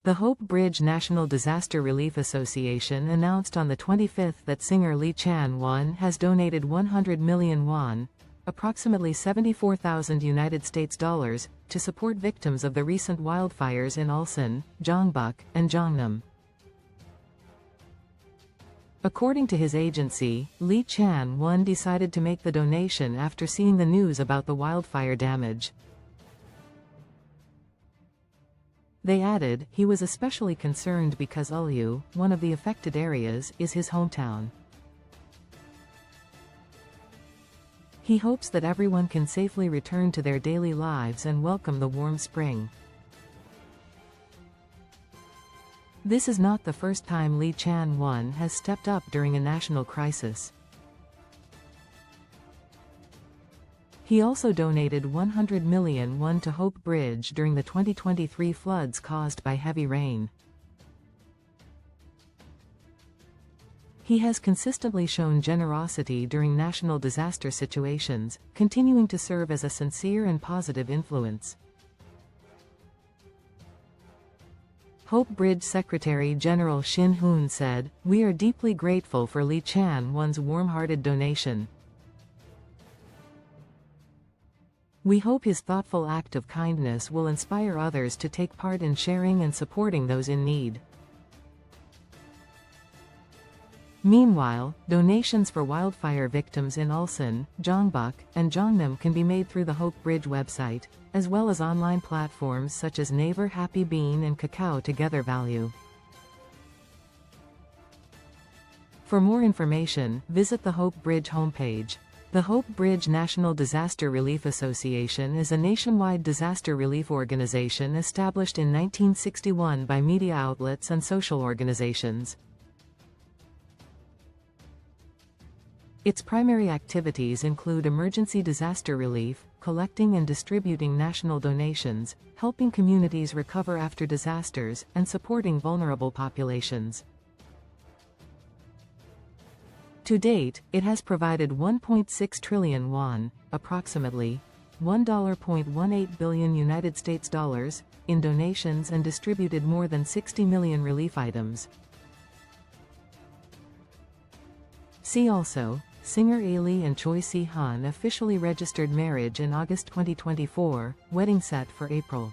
The Hope Bridge National Disaster Relief Association announced on the 25th that singer Lee Chan-won has donated 100 million won, approximately 74,000 United States dollars, to support victims of the recent wildfires in Ulsan, Jeongbuk, and Jeonnam. According to his agency, Lee Chan-won decided to make the donation after seeing the news about the wildfire damage. They added, he was especially concerned because Ulyu, one of the affected areas, is his hometown. He hopes that everyone can safely return to their daily lives and welcome the warm spring. This is not the first time Lee Chan-won has stepped up during a national crisis. He also donated 100 million won to Hope Bridge during the 2023 floods caused by heavy rain. He has consistently shown generosity during national disaster situations, continuing to serve as a sincere and positive influence. Hope Bridge Secretary General Shin Hoon said, "We are deeply grateful for Lee Chan-won's warm-hearted donation. We hope his thoughtful act of kindness will inspire others to take part in sharing and supporting those in need." Meanwhile, donations for wildfire victims in Ulsan, Jeongbuk, and Jeonnam can be made through the Hope Bridge website, as well as online platforms such as Naver Happy Bean and Kakao Together Value. For more information, visit the Hope Bridge homepage. The Hope Bridge National Disaster Relief Association is a nationwide disaster relief organization established in 1961 by media outlets and social organizations. Its primary activities include emergency disaster relief, collecting and distributing national donations, helping communities recover after disasters, and supporting vulnerable populations. To date, it has provided 1.6 trillion won, approximately $1.18 billion United States dollars, in donations and distributed more than 60 million relief items. See also, singer Ailey and Choi Si-hun officially registered marriage in August 2024, wedding set for April.